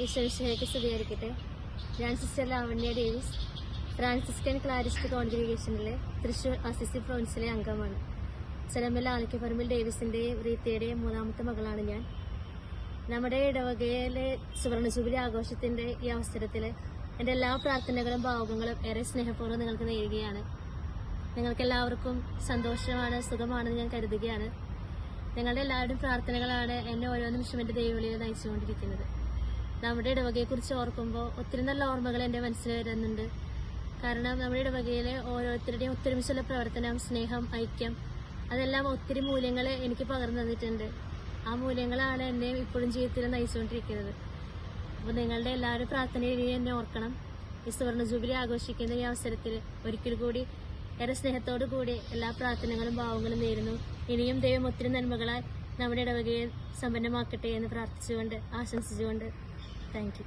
ഈശ്വരശേഖരയ്ക്ക് സ്തുതിയായിരിക്കട്ടെ. ഞാൻ sister Lavanya Davis, Franciscan Clarist കോൺഗ്രിഗേഷനിലെ തൃശൂർ അസിസി പ്രൊവിൻസിലെ അംഗമാണ്. ചെലമ്പല ആലക്കപ്പറമ്പിൽ ഡേവിസിന്റെയും റീത്തയുടെയും മൂന്നാമത്തെ മകളാണ് ഞാൻ. നമ്മുടെ ഇടവകയിലെ സുവർണ ജൂബിലി ആഘോഷത്തിന്റെ ഈ അവസരത്തിൽ എൻ്റെ എല്ലാ പ്രാർത്ഥനകളും ഭാവുകങ്ങളും ഏറെ സ്നേഹപൂർവ്വം നിങ്ങൾക്ക് നേരുകയാണ്. നിങ്ങൾക്കെല്ലാവർക്കും സന്തോഷമാണ്, സുഖമാണെന്ന് ഞാൻ കരുതുകയാണ്. നിങ്ങളുടെ എല്ലാവരുടെയും പ്രാർത്ഥനകളാണ് എന്നെ ഓരോ നിമിഷം എൻ്റെ ദൈവവിളിയിൽ നയിച്ചുകൊണ്ടിരിക്കുന്നത്. നമ്മുടെ ഇടവകയെക്കുറിച്ച് ഓർക്കുമ്പോൾ ഒത്തിരി നല്ല ഓർമ്മകൾ എൻ്റെ മനസ്സിൽ വരുന്നുണ്ട്. കാരണം നമ്മുടെ ഇടവകയിലെ ഓരോരുത്തരുടെയും ഒത്തൊരുമിച്ചുള്ള പ്രവർത്തനം, സ്നേഹം, ഐക്യം, അതെല്ലാം ഒത്തിരി മൂല്യങ്ങൾ എനിക്ക് പകർന്നു തന്നിട്ടുണ്ട്. ആ മൂല്യങ്ങളാണ് എന്നെ ഇപ്പോഴും ജീവിതത്തിൽ നയിച്ചുകൊണ്ടിരിക്കുന്നത്. അപ്പോൾ നിങ്ങളുടെ എല്ലാവരും പ്രാർത്ഥനയിൽ എന്നെ ഓർക്കണം. ഈ സുവർണ ജൂബിലി ആഘോഷിക്കുന്ന ഈ അവസരത്തിൽ ഒരിക്കൽ കൂടി ഏറെ സ്നേഹത്തോടു കൂടി എല്ലാ പ്രാർത്ഥനകളും ഭാവങ്ങളും നേരുന്നു. ഇനിയും ദൈവം ഒത്തിരി നന്മകളാൽ നമ്മുടെ ഇടവകയെ സമ്പന്നമാക്കട്ടെ എന്ന് പ്രാർത്ഥിച്ചുകൊണ്ട്, ആശംസിച്ചുകൊണ്ട് താങ്ക് യു.